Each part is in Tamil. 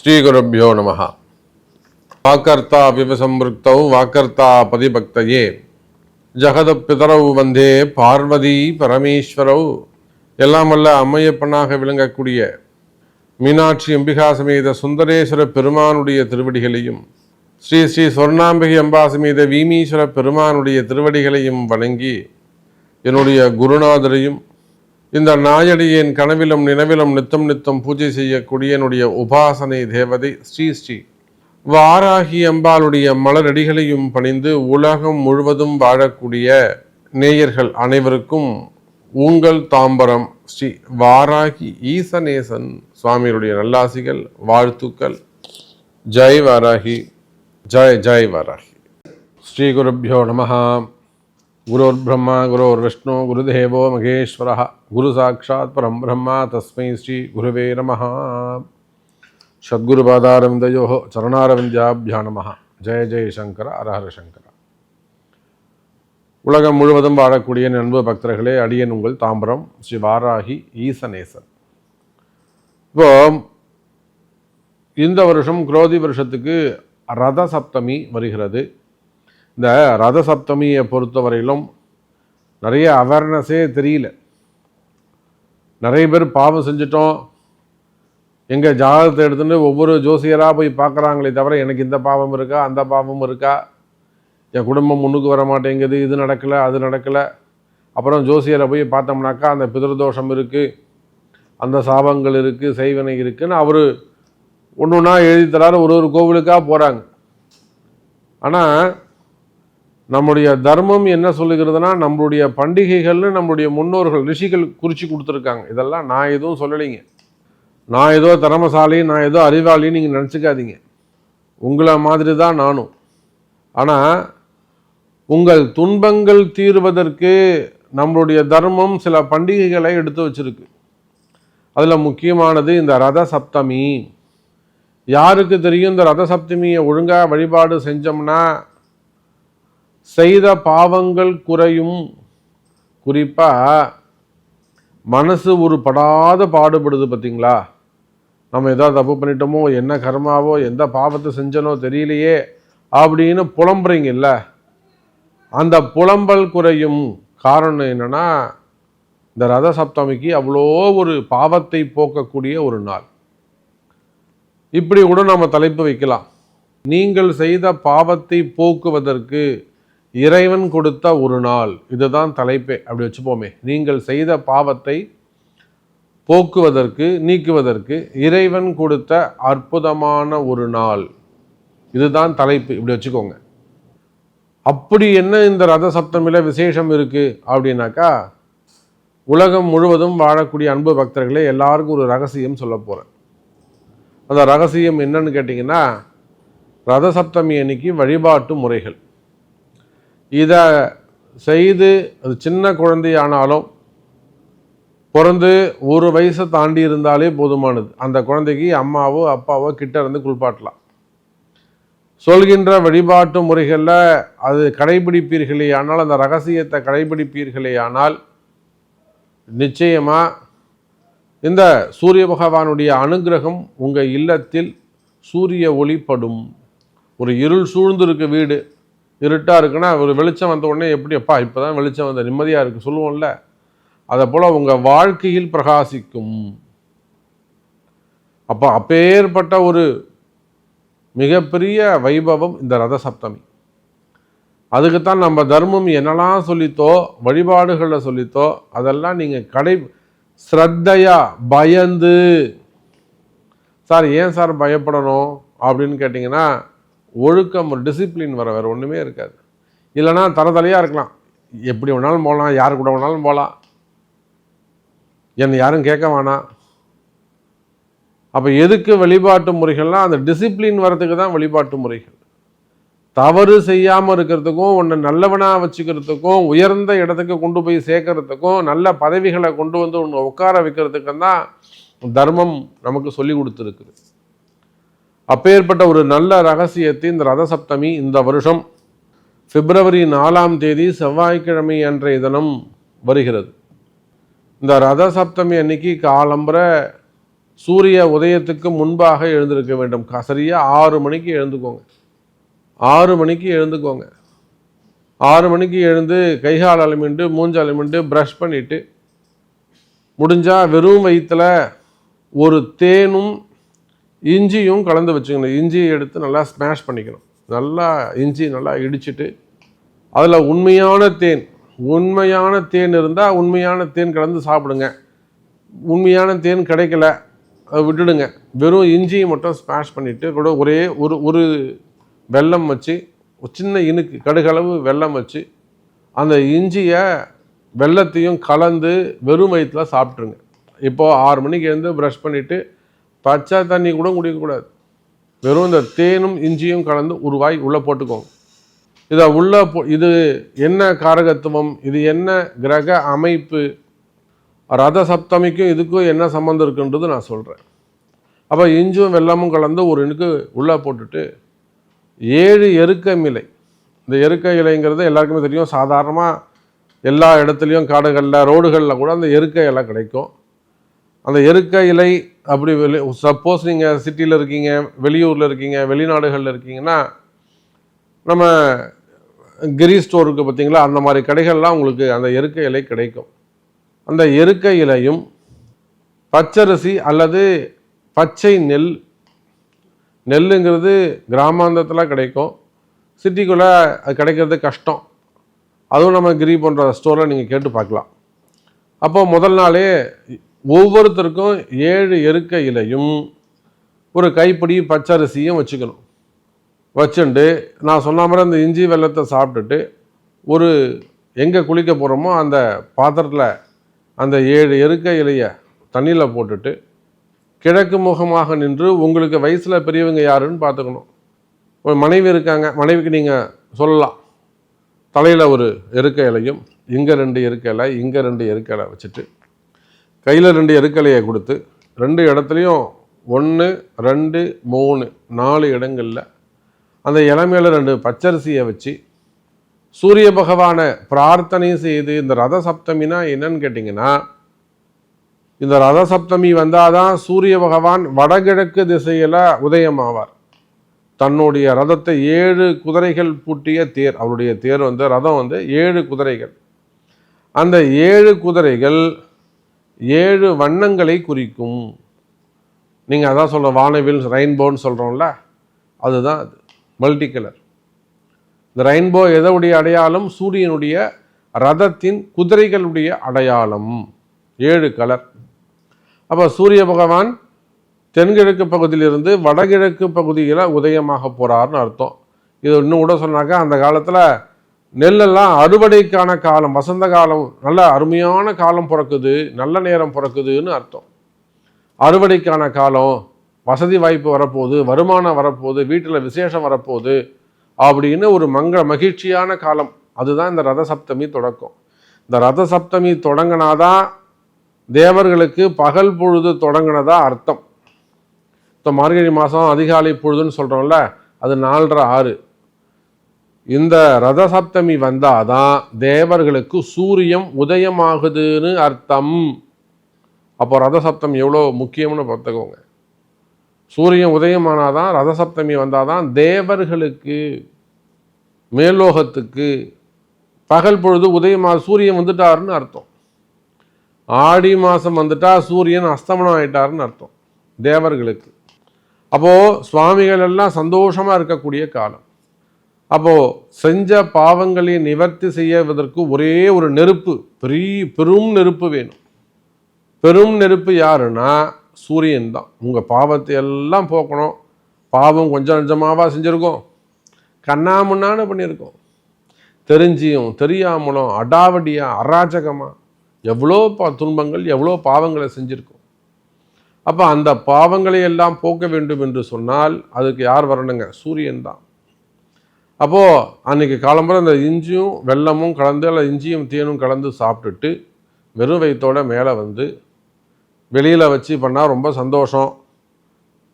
ஸ்ரீகுருப்யோ நமஹ. வாக்கர்த்தா விவசம்பிருக்தௌ வாக்கர்த்தா பதிபக்தயே ஜகத பிதரவு வந்தே பார்வதி பரமேஸ்வரவ். எல்லாம் வல்ல அம்மையப்பனாக விளங்கக்கூடிய மீனாட்சி அம்பிகா சமேத சுந்தரேஸ்வர பெருமானுடைய திருவடிகளையும் ஸ்ரீ ஸ்ரீ சொர்ணாம்பிகை அம்பா சமேத வீமீஸ்வர பெருமானுடைய திருவடிகளையும் வணங்கி என்னுடைய குருநாதரையும் இந்த நாயடியின் கனவிலும் நினைவிலும் நித்தம் நித்தம் பூஜை செய்யக்கூடிய என்னுடைய உபாசனை தேவதை ஸ்ரீ ஸ்ரீ வாராகி அம்பாளுடைய மலரடிகளையும் பணிந்து உலகம் முழுவதும் வாழக்கூடிய நேயர்கள் அனைவருக்கும் உங்கள் தாம்பரம் ஸ்ரீ வாராகி ஈசநேசன் சுவாமியுடைய நல்லாசிகள், வாழ்த்துக்கள். ஜெய் வாராகி, ஜெய் ஜெய் வாராகி. ஸ்ரீ குருப்யோ நமஹ. குருர் பிரம்மா குருர் விஷ்ணு குருதேவோ மகேஸ்வர குரு சாட்சாத் பரம் பிரம்மா தஸ்மை ஸ்ரீ குருவே நமஹ. சத்குருபாதாரவிந்தயோ சரணாரவிந்தியாபியா நமஹ. ஜெய ஜெய சங்கர, அரஹர சங்கர. உலகம் முழுவதும் வாழக்கூடிய அன்பு பக்தர்களே, அடியன் உங்கள் தாம்பரம் ஸ்ரீ வாராகி ஈசநேசன். இப்போ இந்த வருஷம் குரோதி வருஷத்துக்கு ரத சப்தமி வருகிறது. இந்த ரத சப்தமியை பொறுத்தவரையிலும் நிறைய அவேர்னஸே தெரியல. நிறைய பேர் பாவம் செஞ்சிட்டோம், எங்கள் ஜாதகத்தை எடுத்துட்டு ஒவ்வொரு ஜோசியராக போய் பார்க்குறாங்களே தவிர எனக்கு இந்த பாவம் இருக்கா அந்த பாவம் இருக்கா, என் குடும்பம் முன்னுக்கு வர மாட்டேங்குது, இது நடக்கலை அது நடக்கலை. அப்புறம் ஜோசியரை போய் பார்த்தோம்னாக்கா அந்த பிதிருதோஷம் இருக்குது, அந்த சாபங்கள் இருக்குது, செய்வினை இருக்குதுன்னு அவர் ஒன்று ஒன்றா எழுதி தராரு. ஒரு ஒரு கோவிலுக்காக போகிறாங்க. ஆனால் நம்முடைய தர்மம் என்ன சொல்லுகிறதுனா, நம்மளுடைய பண்டிகைகள்னு நம்மளுடைய முன்னோர்கள் ரிஷிகள் குறித்து கொடுத்துருக்காங்க. இதெல்லாம் நான் எதுவும் சொல்லலைங்க. நான் ஏதோ திறமசாலி, நான் ஏதோ அறிவாளின்னு நீங்கள் நினச்சிக்காதீங்க. உங்களை மாதிரி தான் நானும். ஆனால் உங்கள் துன்பங்கள் தீர்வதற்கு நம்மளுடைய தர்மம் சில பண்டிகைகளை எடுத்து வச்சிருக்கு. அதில் முக்கியமானது இந்த ரத சப்தமி. யாருக்கு தெரியும்? இந்த ரத சப்தமியை ஒழுங்காக வழிபாடு செஞ்சோம்னா செய்த பாவங்கள் குறையும். குறிப்பாக மனசு ஒரு படாத பாடுபடுது பார்த்தீங்களா? நம்ம ஏதாவது தப்பு பண்ணிட்டோமோ, என்ன கர்மாவோ, எந்த பாவத்தை செஞ்சனோ தெரியலையே அப்படின்னு புலம்புறீங்கல்ல, அந்த புலம்பல் குறையும். காரணம் என்னன்னா, இந்த ரத சப்தமிக்கு அவ்வளோ ஒரு பாவத்தை போக்கக்கூடிய ஒரு நாள். இப்படி கூட நம்ம தலைப்பு வைக்கலாம். நீங்கள் செய்த பாவத்தை போக்குவதற்கு இறைவன் கொடுத்த ஒரு நாள், இதுதான் தலைப்பே. அப்படி வச்சுப்போமே, நீங்கள் செய்த பாவத்தை போக்குவதற்கு நீக்குவதற்கு இறைவன் கொடுத்த அற்புதமான ஒரு நாள், இதுதான் தலைப்பு. இப்படி வச்சுக்கோங்க. அப்படி என்ன இந்த ரத சப்தமியில் விசேஷம் இருக்குது அப்படின்னாக்கா, உலகம் முழுவதும் வாழக்கூடிய அன்பு பக்தர்களே, எல்லாருக்கும் ஒரு ரகசியம் சொல்ல போகிறேன். அந்த ரகசியம் என்னன்னு கேட்டிங்கன்னா, ரத சப்தமி அன்னைக்கு வழிபாட்டு முறைகள். இதை செய்து அது சின்ன குழந்தையானாலும் பிறந்து ஒரு வயசை தாண்டி இருந்தாலே போதுமானது. அந்த குழந்தைக்கு அம்மாவோ அப்பாவோ கிட்ட இருந்து குளிப்பாட்டலாம். சொல்கின்ற வழிபாட்டு முறைகளில் அது கடைபிடிப்பீர்களே ஆனால், அந்த ரகசியத்தை கடைபிடிப்பீர்களே ஆனால், நிச்சயமாக இந்த சூரிய பகவானுடைய அனுகிரகம் உங்கள் இல்லத்தில் சூரிய ஒளிப்படும். ஒரு இருள் சூழ்ந்திருக்கு, வீடு இருட்டாக இருக்குன்னா ஒரு வெளிச்சம் வந்த உடனே எப்படி அப்பா இப்போ தான் வெளிச்சம் வந்த நிம்மதியாக இருக்குது சொல்லுவோம்ல, அதை போல் உங்கள் வாழ்க்கையில் பிரகாசிக்கும். அப்போ அப்பேற்பட்ட ஒரு மிகப்பெரிய வைபவம் இந்த ரத சப்தமி. அதுக்குத்தான் நம்ம தர்மம் என்னெல்லாம் சொல்லித்தோ, வழிபாடுகளில் சொல்லித்தோ, அதெல்லாம் நீங்கள் ஸ்ரத்தையா பயந்து. சார் ஏன் சார் பயப்படணும் அப்படின்னு கேட்டிங்கன்னா, ஒழுக்கம், டிசிப்ளின் வேறு ஒன்றுமே இருக்காது. இல்லைனா தரதலையாக இருக்கலாம், எப்படி வேணாலும் போகலாம், யாரு கூட வேணாலும் போகலாம், என்னை யாரும் கேட்க வேணாம். அப்போ எதுக்கு வழிபாட்டு முறைகள்லாம்? அந்த டிசிப்ளின் வர்றதுக்கு தான் வழிபாட்டு முறைகள். தவறு செய்யாமல் இருக்கிறதுக்கும், ஒன்று நல்லவனாக வச்சுக்கிறதுக்கும், உயர்ந்த இடத்துக்கு கொண்டு போய் சேர்க்கறதுக்கும், நல்ல பதவிகளை கொண்டு வந்து ஒன்று உட்கார வைக்கிறதுக்கும் தான் தர்மம் நமக்கு சொல்லி கொடுத்துருக்குது. அப்பேற்பட்ட ஒரு நல்ல ரகசியத்தை இந்த ரத சப்தமி இந்த வருஷம் பிப்ரவரி 4ஆம் தேதி செவ்வாய்க்கிழமை அன்றைய தினம் வருகிறது. இந்த ரத சப்தமி அன்னைக்கு காலம்பரை சூரிய உதயத்துக்கு முன்பாக எழுந்திருக்க வேண்டும். சரியாக 6 மணிக்கு எழுந்துக்கோங்க. 6 மணிக்கு எழுந்துக்கோங்க. 6 மணிக்கு எழுந்து கைகால் அலமிண்டு மூஞ்ச அலமிண்டு ப்ரஷ் பண்ணிவிட்டு முடிஞ்சால் வெறும் வயிற்றுல ஒரு தேனும் இஞ்சியும் கலந்து வச்சுக்கணும். இஞ்சியை எடுத்து நல்லா ஸ்மாஷ் பண்ணிக்கணும். நல்லா இஞ்சி நல்லா இடிச்சிட்டு அதில் உண்மையான தேன் இருந்தால் உண்மையான தேன் கலந்து சாப்பிடுங்க. உண்மையான தேன் கிடைக்கல, அதை விட்டுடுங்க. வெறும் இஞ்சியை மட்டும் ஸ்மாஷ் பண்ணிவிட்டு கூட ஒரே ஒரு வெல்லம் வச்சு, ஒரு சின்ன இனுக்கு கடுகளவு வெல்லம் வச்சு அந்த இஞ்சியை வெல்லத்தையும் கலந்து வெறும் வயிற்றில் சாப்பிட்ருங்க. இப்போது 6 மணிக்கு எழுந்து ப்ரஷ் பண்ணிவிட்டு பச்சை தண்ணி கூட குடிக்கக்கூடாது. வெறும் இந்த தேனும் இஞ்சியும் கலந்து ஒரு வாய் உள்ளே போட்டுக்கோங்க. இதை உள்ளே இது என்ன காரகத்துவம், இது என்ன கிரக அமைப்பு, ரத சப்தமிக்கும் இதுக்கும் என்ன சம்மந்தம் இருக்குன்றது நான் சொல்கிறேன். அப்போ இஞ்சும் வெல்லமும் கலந்து ஒரு இனுக்கு உள்ளே போட்டுட்டு 7 எருக்க இலை. இந்த எருக்க இலைங்கிறது எல்லாருக்குமே தெரியும். சாதாரணமாக எல்லா இடத்துலையும் காடுகளில் ரோடுகளில் கூட அந்த எருக்க இலை கிடைக்கும். அந்த எருக்க இலை அப்படி சப்போஸ் நீங்கள் சிட்டியில் இருக்கீங்க, வெளியூரில் இருக்கீங்க, வெளிநாடுகளில் இருக்கீங்கன்னா, நம்ம கிரி ஸ்டோருக்கு பார்த்தீங்களா, அந்த மாதிரி கடைகள்லாம் உங்களுக்கு அந்த எருக்க இலை கிடைக்கும். அந்த எருக்க இலையும் பச்சரிசி அல்லது பச்சை நெல்லுங்கிறது கிராமாந்தத்தில் கிடைக்கும். சிட்டிக்குள்ளே அது கிடைக்கிறது கஷ்டம். அதுவும் நம்ம கிரி போன்ற ஸ்டோரில் நீங்கள் கேட்டு பார்க்கலாம். அப்போ முதல் நாளே ஒவ்வொருத்தருக்கும் 7 எருக்க இலையும் ஒரு கைப்பிடி பச்சரிசியும் வச்சுக்கணும். வச்சுண்டு நான் சொன்ன மாதிரி அந்த இஞ்சி வெல்லத்தை சாப்பிட்டுட்டு ஒரு எங்கே குளிக்க போகிறோமோ அந்த பாத்திரத்தில் அந்த 7 எருக்க இலையை தண்ணியில் போட்டுட்டு கிழக்கு முகமாக நின்று உங்களுக்கு வயசில் பெரியவங்க யாருன்னு பார்த்துக்கணும். ஒரு மனைவி இருக்காங்க, மனைவிக்கு நீங்கள் சொல்லலாம், தலையில் ஒரு எருக்க இலையும் இங்கே 2 எருக்க இலை இங்கே 2 எருக்க இலை வச்சுட்டு கையில் 2 எருக்க இலையை கொடுத்து 2 இடத்துலையும் 1 2 3 4 இடங்களில் அந்த இலை மேலே 2 பச்சரிசியை வச்சு சூரிய பகவானை பிரார்த்தனை செய்து, இந்த ரத சப்தமினா என்னன்னு கேட்டிங்கன்னா, இந்த ரத சப்தமி வந்தால் தான் சூரிய பகவான் வடகிழக்கு திசையில் உதயமாவார். தன்னுடைய ரதத்தை 7 குதிரைகள் பூட்டிய தேர், அவருடைய தேர் ரதம் 7 குதிரைகள். அந்த 7 குதிரைகள் 7 வண்ணங்களை குறிக்கும். நீங்கள் அதான் சொல்கிற வானவில் ரெயின்போன்னு சொல்கிறோம்ல, அதுதான் அது மல்டி கலர். இந்த ரெயின்போ எதனுடைய அடையாளம்? சூரியனுடைய ரதத்தின் குதிரைகளுடைய அடையாளம். 7 கலர். அப்போ சூரிய பகவான் தென்கிழக்கு பகுதியிலிருந்து வடகிழக்கு பகுதியில் உதயமாக போகிறார்னு அர்த்தம். இது இன்னும் கூட சொன்னாக்கா, அந்த காலத்தில் நெல்லெல்லாம் அறுவடைக்கான காலம், வசந்த காலம், நல்ல அருமையான காலம் பிறக்குது, நல்ல நேரம் பிறக்குதுன்னு அர்த்தம். அறுவடைக்கான காலம், வசதி வாய்ப்பு வரப்போகுது, வருமானம் வரப்போகுது, வீட்டில் விசேஷம் வரப்போகுது அப்படின்னு ஒரு மகிழ்ச்சியான காலம். அதுதான் இந்த ரத சப்தமி தொடக்கம். இந்த ரத சப்தமி தொடங்கினாதான் தேவர்களுக்கு பகல் பொழுது தொடங்கினதா அர்த்தம். இப்போ மார்கழி மாதம் அதிகாலை பொழுதுன்னு சொல்கிறோம்ல, அது 4:30 6. இந்த ரத சப்தமி வந்தாதான் தேவர்களுக்கு சூரியன் உதயமாகுதுன்னு அர்த்தம். அப்போ ரத சப்தமி எவ்வளோ முக்கியம்னு பார்த்துக்கோங்க. சூரியன் உதயமானாதான், ரத சப்தமி வந்தாதான் தேவர்களுக்கு, மேலோகத்துக்கு பகல் பொழுது உதயமாக சூரியன் வந்துட்டாருன்னு அர்த்தம். ஆடி மாதம் வந்துட்டா சூரியன் அஸ்தமனம் ஆயிட்டாருன்னு அர்த்தம் தேவர்களுக்கு. அப்போது சுவாமிகள் எல்லாம் சந்தோஷமாக இருக்கக்கூடிய காலம். அப்போது செஞ்ச பாவங்களை நிவர்த்தி செய்வதற்கு ஒரே ஒரு நெருப்பு, பெரும் நெருப்பு வேணும். பெரும் நெருப்பு யாருன்னா சூரியன் தான். உங்கள் பாவத்தை எல்லாம் போக்கணும். பாவம் கொஞ்சம் கொஞ்சமாவா செஞ்சுருக்கோம், கண்ணாமுன்னான்னு பண்ணியிருக்கோம். தெரிஞ்சியும் தெரியாமலும் அடாவடியாக அராஜகமாக எவ்வளோ துன்பங்கள், எவ்வளோ பாவங்களை செஞ்சுருக்கோம். அப்போ அந்த பாவங்களை எல்லாம் போக்க வேண்டும் என்று சொன்னால் அதுக்கு யார் வரணுங்க? சூரியன் தான். அப்போது அன்றைக்கி காலம்புற அந்த இஞ்சியும் வெல்லமும் கலந்து, அல்ல இஞ்சியும் தேனும் கலந்து சாப்பிட்டுட்டு வெறும் வயிற்றோட மேலே வெளியில் வச்சு பண்ணால் ரொம்ப சந்தோஷம்.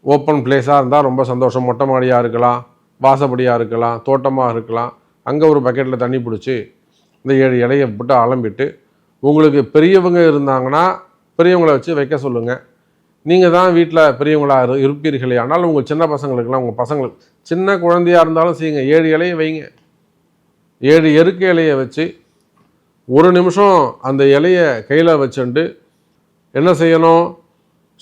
ஓப்பன் பிளேஸாக இருந்தால் ரொம்ப சந்தோஷம். மொட்டை மாடியாக இருக்கலாம், வாசப்படியாக இருக்கலாம், தோட்டமாக இருக்கலாம். அங்கே ஒரு பக்கெட்டில் தண்ணி பிடிச்சி இந்த 7 இலையை போட்டு அலம்பிட்டு, உங்களுக்கு பெரியவங்க இருந்தாங்கன்னா பெரியவங்களை வச்சு வைக்க சொல்லுங்கள். நீங்கள் தான் வீட்டில் பெரியவங்களாக இருப்பீர்களே, ஆனால் உங்கள் சின்ன பசங்களுக்கெல்லாம், உங்கள் பசங்களுக்கு சின்ன குழந்தையாக இருந்தாலும் செய்யுங்க. 7 இலையை வைங்க. 7 எருக்க இலையை வச்சு ஒரு நிமிஷம் அந்த இலையை கையில் வச்சுட்டு என்ன செய்யணும்?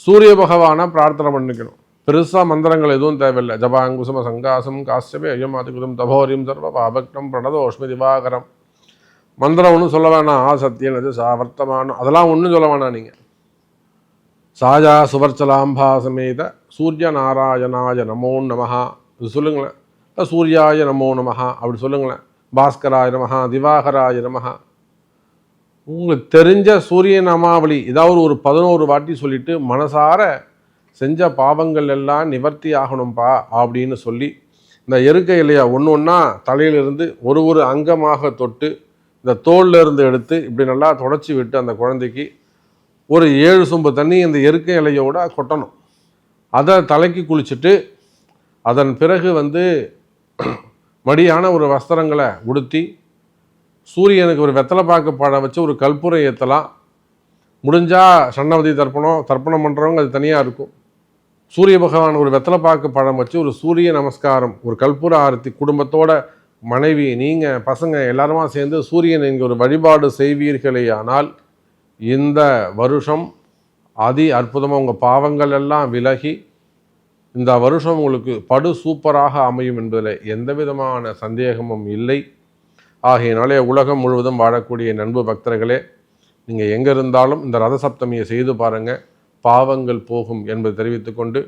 சூரிய பகவானை பிரார்த்தனை பண்ணிக்கணும். பெருசாக மந்திரங்கள் எதுவும் தேவையில்லை. ஜபாங்குசும சங்காசம் காஷ்டபே ஐயமாதிகுதம் தபோரியம் சர்வ பாபக்னம் பிரணதோஷ்மி திவாகரம். மந்திரம் ஒன்றும் சொல்ல வேணாம். சத்தியனது சாவர்த்தமானம் அதெல்லாம் ஒன்றும் சொல்ல வேணாம். நீங்கள் சாஜா சுவர்ச்சலாம்பா சமேத சூரிய நாராயணாய நமோ நமஹா இது சொல்லுங்களேன். சூர்யாய நமோ நமஹா அப்படி சொல்லுங்களேன். பாஸ்கராய நமஹா, திவாகராய நமஹா. உங்களுக்கு தெரிஞ்ச சூரிய நாமாவளி ஏதாவது ஒரு 11 வாட்டி சொல்லிட்டு மனசார செஞ்ச பாவங்கள் எல்லாம் நிவர்த்தி ஆகணும்பா அப்படின்னு சொல்லி இந்த எருக்க இலையா ஒன்று ஒன்றா தலையிலிருந்து ஒரு அங்கமாக தொட்டு இந்த தோல்ல இருந்து எடுத்து இப்படி நல்லா தொடச்சி விட்டு அந்த குழந்தைக்கு ஒரு 7 சொம்பு தண்ணி இந்த எருக்க இலையோட கொட்டணும். அதை தலைக்கு குளிச்சுட்டு அதன் பிறகு மடியான ஒரு வஸ்திரங்களை உடுத்தி சூரியனுக்கு ஒரு வெத்தலை பாக்கு பழம் வச்சு ஒரு கற்பூரை ஏற்றலாம். முடிஞ்சால் சன்னவதி தர்ப்பணம் பண்ணுறவங்க அது தனியாக இருக்கும். சூரிய பகவான் ஒரு வெத்தலை பாக்கு பழம் வச்சு ஒரு சூரிய நமஸ்காரம், ஒரு கற்பூர ஆரத்தி குடும்பத்தோட மனைவி, நீங்கள், பசங்க எல்லாருமா சேர்ந்து சூரியன் இங்கே ஒரு வழிபாடு செய்வீர்களே ஆனால் இந்த வருஷம் அதி அற்புதமாக உங்கள் பாவங்கள் எல்லாம் விலகி இந்த வருஷம் உங்களுக்கு படு சூப்பராக அமையும் என்பதில் எந்த விதமான சந்தேகமும் இல்லை. ஆகையினாலே உலகம் முழுவதும் வாழக்கூடிய நண்பு பக்தர்களே, நீங்கள் எங்கே இருந்தாலும் இந்த ரத சப்தமியை செய்து பாருங்கள், பாவங்கள் போகும் என்பதை தெரிவித்துக்கொண்டு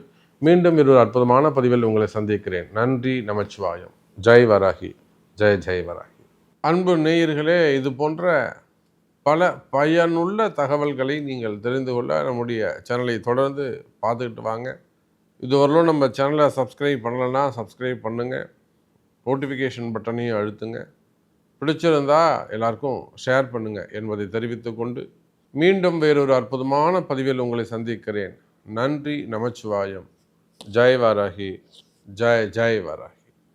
மீண்டும் ஒரு அற்புதமான பதிவில் உங்களை சந்திக்கிறேன். நன்றி, நமச்சிவாயம். ஜெய் வராகி, ஜெய் ஜெய் வராகி. அன்பு நேயர்களே, இது போன்ற பல பயனுள்ள தகவல்களை நீங்கள் தெரிந்து கொள்ள நம்முடைய சேனலை தொடர்ந்து பார்த்துக்கிட்டு வாங்க. இதுவரையிலும் நம்ம சேனலை சப்ஸ்கிரைப் பண்ணலைன்னா சப்ஸ்கிரைப் பண்ணுங்கள், நோட்டிஃபிகேஷன் பட்டனையும் அழுத்துங்க. பிடிச்சிருந்தா எல்லாருக்கும் ஷேர் பண்ணுங்கள் என்பதை தெரிவித்துக்கொண்டு மீண்டும் வேறொரு அற்புதமான பதிவில் உங்களை சந்திக்கிறேன். நன்றி, நமச்சிவாயம். ஜெய் வராகி, ஜெய் ஜெய் வராகி.